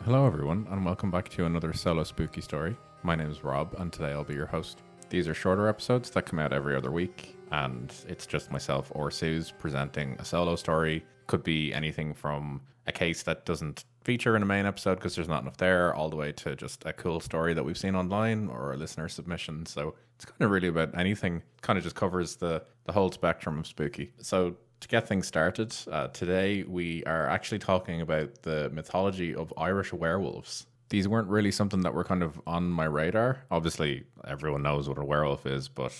Hello everyone, and welcome back to another solo spooky story. My name is Rob, and today I'll be your host. These are shorter episodes that come out every other week, and it's just myself or Suze presenting a solo story. Could be anything from a case that doesn't feature in a main episode because there's not enough there, all the way to just a cool story that we've seen online or a listener submission. So it's kind of really about anything. Kind of just covers the whole spectrum of spooky. So to get things started, today we are actually talking about the mythology of Irish werewolves. These weren't really something that were kind of on my radar. Obviously, everyone knows what a werewolf is, but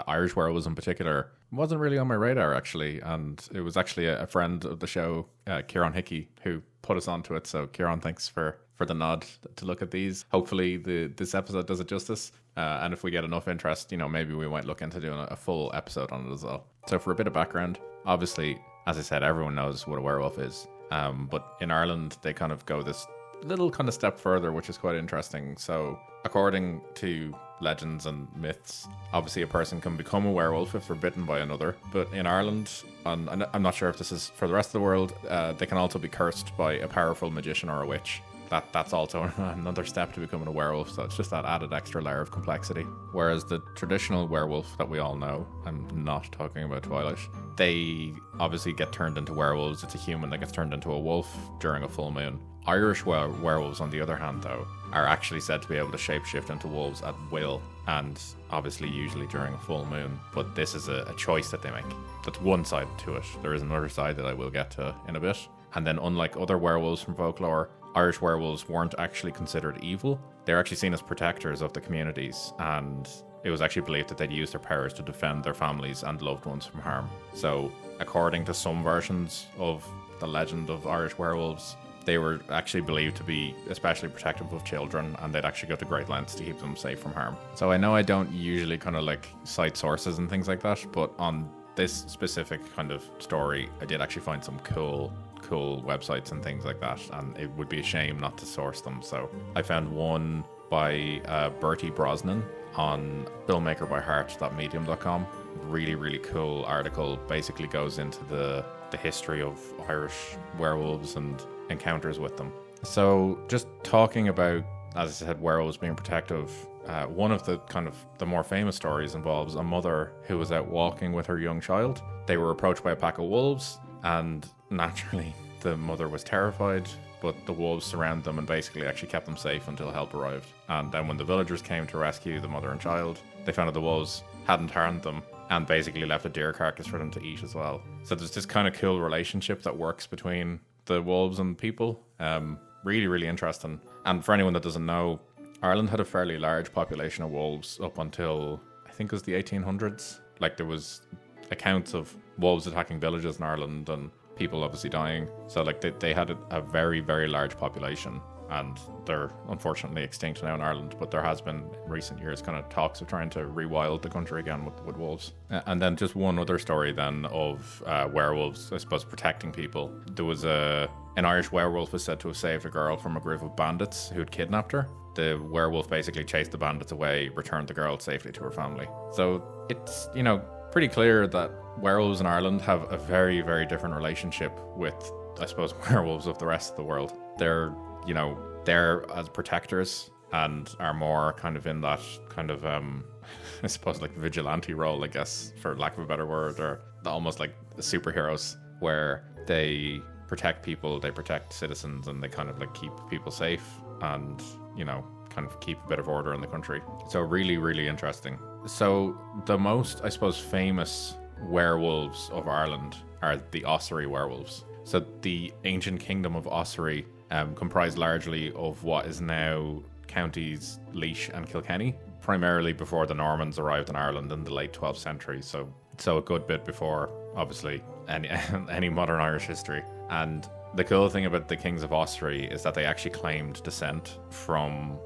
Irish werewolves in particular wasn't really on my radar, actually. And it was actually a friend of the show, Kieran Hickey, who put us onto it. So, Kieran, thanks for the nod to look at these. Hopefully, this episode does it justice. And if we get enough interest, maybe we might look into doing a full episode on it as well. So, for a bit of background, obviously, as I said, everyone knows what a werewolf is. But in Ireland, they kind of go this little kind of step further, which is quite interesting. So according to legends and myths, obviously a person can become a werewolf if they're bitten by another, but in Ireland, and I'm not sure if this is for the rest of the world, they can also be cursed by a powerful magician or a witch. That's also another step to becoming a werewolf, so it's just that added extra layer of complexity. Whereas the traditional werewolf that we all know, I'm not talking about Twilight, they obviously get turned into werewolves. It's a human that gets turned into a wolf during a full moon. Irish werewolves, on the other hand, though, are actually said to be able to shapeshift into wolves at will, and obviously usually during a full moon. But this is a choice that they make. That's one side to it. There is another side that I will get to in a bit. And then, unlike other werewolves from folklore, Irish werewolves weren't actually considered evil. They're actually seen as protectors of the communities, and it was actually believed that they'd use their powers to defend their families and loved ones from harm. So, according to some versions of the legend of Irish werewolves, they were actually believed to be especially protective of children, and they'd actually go to great lengths to keep them safe from harm. So I know I don't usually kind of like cite sources and things like that, but on this specific kind of story, I did actually find some cool websites and things like that, and it would be a shame not to source them. So I found one by Bertie Brosnan on filmmakerbyheart.medium.com. Really cool article. Basically goes into the history of Irish werewolves and encounters with them. So just talking about, as I said, werewolves being protective, one of the kind of the more famous stories involves a mother who was out walking with her young child. They were approached by a pack of wolves, and naturally the mother was terrified, but the wolves surrounded them and basically actually kept them safe until help arrived. And then when the villagers came to rescue the mother and child, they found that the wolves hadn't harmed them and basically left a deer carcass for them to eat as well. So there's this kind of cool relationship that works between the wolves and people. Really interesting. And for anyone that doesn't know, Ireland had a fairly large population of wolves up until I think it was the 1800s. Like, there was accounts of wolves attacking villages in Ireland and people obviously dying. So like they had a very large population, and they're unfortunately extinct now in Ireland, but there has been in recent years kind of talks of trying to rewild the country again with wolves. And then just one other story then of werewolves, I suppose, protecting people. There was an Irish werewolf was said to have saved a girl from a group of bandits who'd kidnapped her. The werewolf basically chased the bandits away, returned the girl safely to her family. So it's, pretty clear that werewolves in Ireland have a very different relationship with, I suppose, werewolves of the rest of the world. They're as protectors and are more kind of in that kind of, I suppose, like vigilante role, I guess, for lack of a better word, or almost like superheroes, where they protect people, they protect citizens, and they kind of like keep people safe and, kind of keep a bit of order in the country. So really interesting. So the most, I suppose, famous werewolves of Ireland are the Ossory werewolves. So the ancient kingdom of Ossory comprised largely of what is now counties Laois and Kilkenny, primarily before the Normans arrived in Ireland in the late 12th century. So a good bit before, obviously, any modern Irish history. And the cool thing about the kings of Ossory is that they actually claimed descent from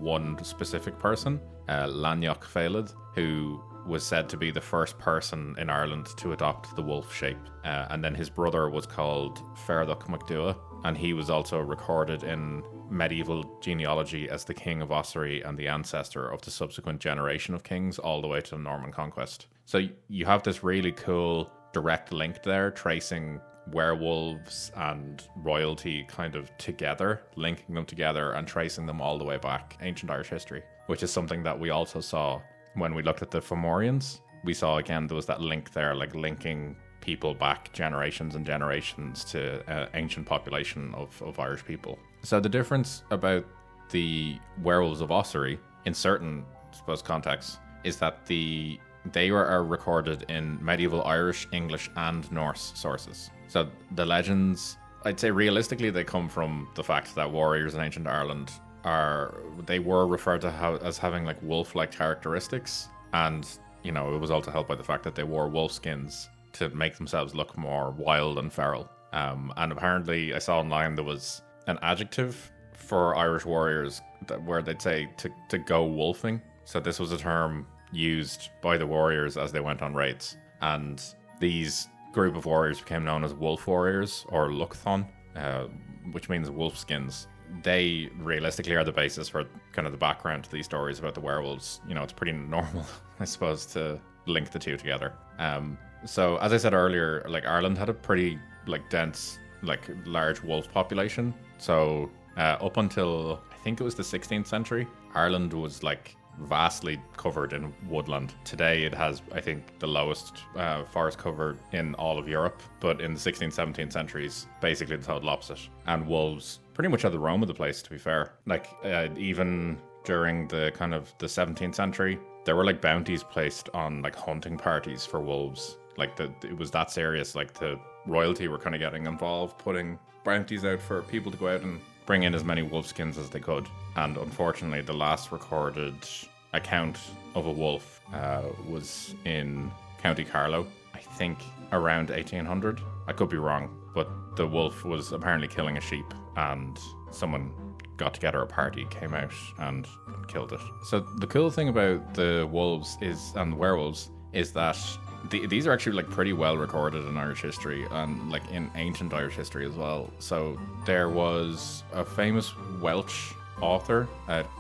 one specific person, Laniach Félid, who was said to be the first person in Ireland to adopt the wolf shape. And then his brother was called Feardach MacDua, and he was also recorded in medieval genealogy as the king of Ossory and the ancestor of the subsequent generation of kings all the way to the Norman conquest. So you have this really cool direct link there, tracing werewolves and royalty kind of together, linking them together and tracing them all the way back, ancient Irish history, which is something that we also saw when we looked at the Fomorians. We saw again there was that link there, like linking people back generations and generations to ancient population of Irish people. So the difference about the Werewolves of Ossory in certain, I suppose, contexts is that they are recorded in medieval Irish, English, and Norse sources. So the legends, I'd say realistically, they come from the fact that warriors in ancient Ireland were referred to as having like wolf-like characteristics, and it was also helped by the fact that they wore wolf skins to make themselves look more wild and feral. And apparently, I saw online there was an adjective for Irish warriors where they'd say to go wolfing. So this was a term used by the warriors as they went on raids, and these group of warriors became known as wolf warriors or Luchthon, which means wolf skins. They realistically are the basis for kind of the background to these stories about the werewolves. It's pretty normal, I suppose, to link the two together. So as I said earlier, like Ireland had a pretty like dense, like large wolf population. So up until I think it was the 16th century, Ireland was like vastly covered in woodland. Today it has, I think, the lowest forest cover in all of Europe, but in the 16th, 17th centuries, basically the total opposite. And wolves pretty much had the roam of the place, to be fair. Like even during the kind of the 17th century, there were like bounties placed on like hunting parties for wolves. Like it was that serious. Like the royalty were kind of getting involved, putting bounties out for people to go out and bring in as many wolf skins as they could. And unfortunately, the last recorded account of a wolf was in County Carlow, I think around 1800. I could be wrong, but the wolf was apparently killing a sheep, and someone got together a party, came out and killed it. So the cool thing about the wolves and werewolves is that these are actually like pretty well recorded in Irish history and like in ancient Irish history as well. So there was a famous Welsh author,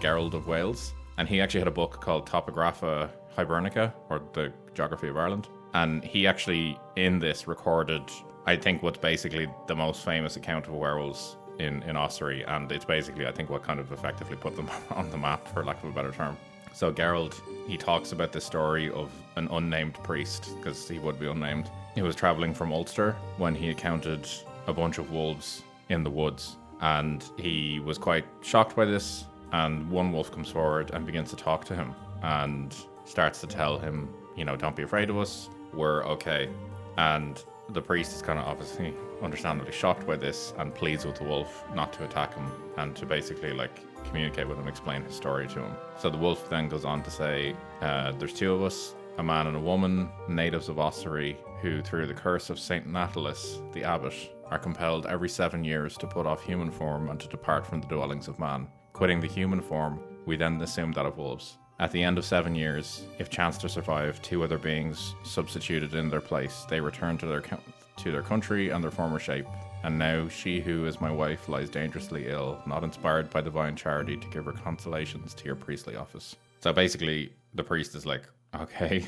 Gerald of Wales, and he actually had a book called Topographa Hibernica, or the Geography of Ireland. And he actually in this recorded, I think, what's basically the most famous account of werewolves in Ossory, and it's basically, I think, what kind of effectively put them on the map, for lack of a better term. So Gerald, he talks about the story of an unnamed priest, because he would be unnamed. He was traveling from Ulster when he encountered a bunch of wolves in the woods, and he was quite shocked by this. And one wolf comes forward and begins to talk to him and starts to tell him, don't be afraid of us, we're okay. And the priest is kind of obviously understandably shocked by this and pleads with the wolf not to attack him and to basically like communicate with him, explain his story to him. So the wolf then goes on to say, there's two of us, a man and a woman, natives of Ossory, who through the curse of St. Natalis, the abbot, are compelled every 7 years to put off human form and to depart from the dwellings of man. Quitting the human form, we then assume that of wolves. At the end of 7 years, if chance to survive, two other beings substituted in their place, they return to their country and their former shape. And now she who is my wife lies dangerously ill, not inspired by divine charity to give her consolations to your priestly office. So basically, the priest is like, okay,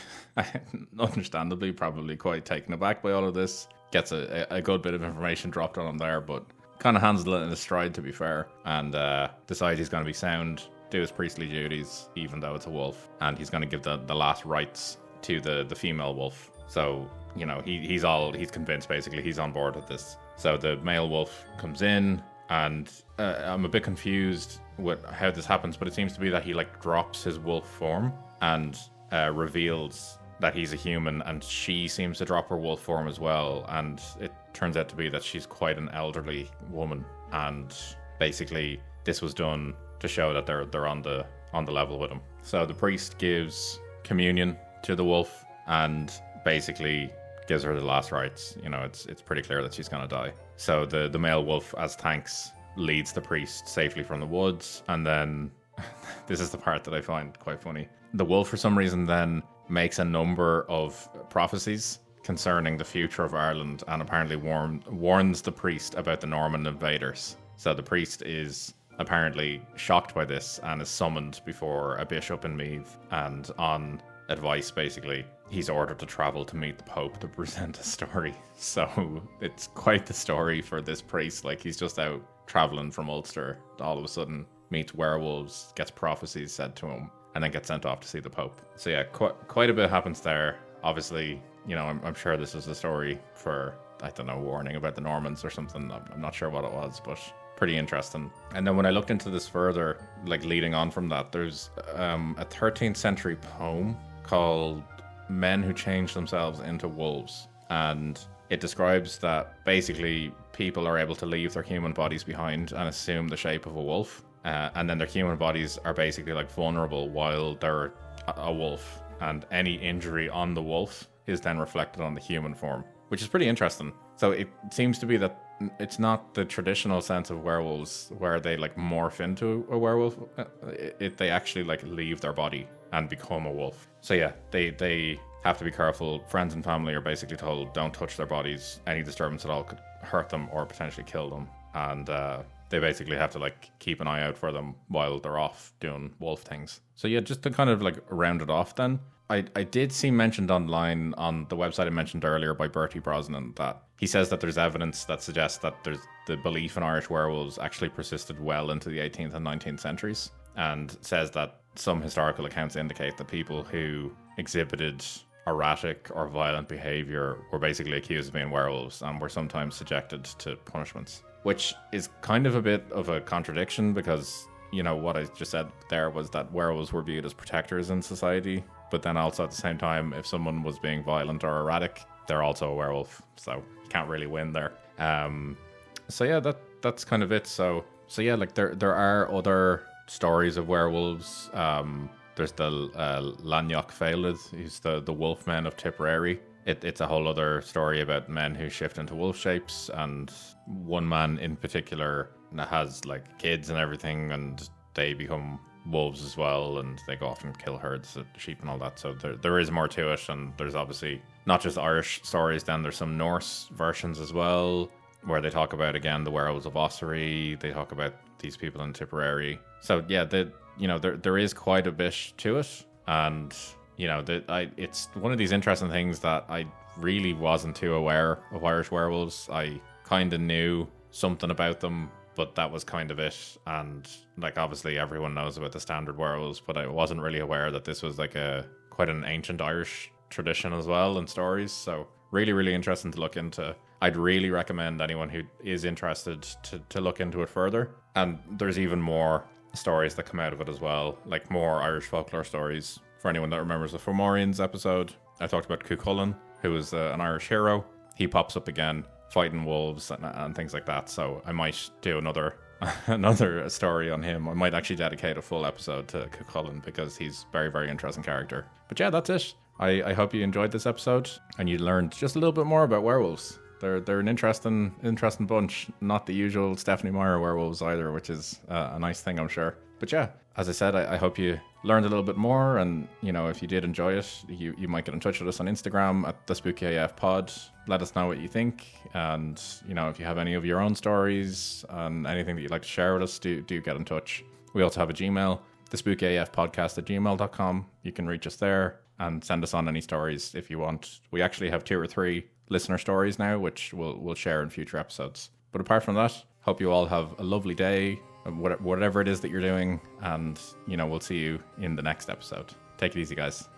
understandably, probably quite taken aback by all of this. Gets a good bit of information dropped on him there, but kind of handles it in his stride, to be fair, and decides he's going to be sound, do his priestly duties, even though it's a wolf, and he's going to give the last rites to the female wolf. So, he's convinced, basically, he's on board with this. So the male wolf comes in, and I'm a bit confused with how this happens, but it seems to be that he like drops his wolf form and reveals that he's a human, and she seems to drop her wolf form as well, and it turns out to be that she's quite an elderly woman, and basically this was done to show that they're on the level with him. So the priest gives communion to the wolf and basically gives her the last rites. It's pretty clear that she's gonna die. So the male wolf, as thanks, leads the priest safely from the woods, and then this is the part that I find quite funny. The wolf, for some reason, then makes a number of prophecies concerning the future of Ireland, and apparently warns the priest about the Norman invaders. So the priest is apparently shocked by this and is summoned before a bishop in Meath, and on advice, basically, he's ordered to travel to meet the Pope to present a story. So it's quite the story for this priest. Like, he's just out traveling from Ulster, all of a sudden meets werewolves, gets prophecies said to him, and then gets sent off to see the Pope. So yeah, quite a bit happens there. Obviously, I'm sure this is a story for, I don't know, warning about the Normans or something. I'm not sure what it was, but pretty interesting. And then when I looked into this further, like leading on from that, there's a 13th century poem called Men Who Change Themselves into Wolves. And it describes that basically people are able to leave their human bodies behind and assume the shape of a wolf. And then their human bodies are basically like vulnerable while they're a wolf. And any injury on the wolf is then reflected on the human form, which is pretty interesting. So it seems to be that it's not the traditional sense of werewolves where they like morph into a werewolf. They actually like leave their body and become a wolf. So yeah, they have to be careful. Friends and family are basically told don't touch their bodies. Any disturbance at all could hurt them or potentially kill them. And they basically have to like keep an eye out for them while they're off doing wolf things. So yeah, just to kind of like round it off then, I did see mentioned online on the website I mentioned earlier by Bertie Brosnan that he says that there's evidence that suggests that there's the belief in Irish werewolves actually persisted well into the 18th and 19th centuries, and says that some historical accounts indicate that people who exhibited erratic or violent behavior were basically accused of being werewolves and were sometimes subjected to punishments, which is kind of a bit of a contradiction because, what I just said there was that werewolves were viewed as protectors in society. But then also at the same time, if someone was being violent or erratic, they're also a werewolf. So you can't really win there. So yeah, that's kind of it. So yeah, like there are other stories of werewolves. There's the Lanyok Failed, who's the wolfmen of Tipperary. It's a whole other story about men who shift into wolf shapes, and one man in particular has like kids and everything, and they become wolves as well, and they go off and kill herds of sheep and all that. So there is more to it, and there's obviously not just Irish stories. Then there's some Norse versions as well, where they talk about again the werewolves of Ossory. They talk about these people in Tipperary. So yeah, there is quite a bit to it, and it's one of these interesting things that I really wasn't too aware of Irish werewolves. I kind of knew something about them, but that was kind of it. And like obviously everyone knows about the standard werewolves, but I wasn't really aware that this was like quite an ancient Irish tradition as well and stories. So really, really interesting to look into. I'd really recommend anyone who is interested to look into it further. And there's even more stories that come out of it as well, like more Irish folklore stories. For anyone that remembers the Fomorians episode, I talked about Cuchulainn, who was an Irish hero. He pops up again fighting wolves and things like that. So I might do another story on him. I might actually dedicate a full episode to Cuchulainn because he's a very, very interesting character. But yeah, that's it. I hope you enjoyed this episode and you learned just a little bit more about werewolves. They're an interesting bunch. Not the usual Stephanie Meyer werewolves either, which is a nice thing, I'm sure. But yeah, as I said, I hope you learned a little bit more. And, if you did enjoy it, you might get in touch with us on Instagram at the spookyaf pod. Let us know what you think. And, if you have any of your own stories and anything that you'd like to share with us, do get in touch. We also have a Gmail, the spookyafpodcast@gmail.com. You can reach us there and send us on any stories if you want. We actually have 2 or 3 listener stories now, which we'll share in future episodes. But apart from that, hope you all have a lovely day, whatever it is that you're doing, and we'll see you in the next episode. Take it easy, guys.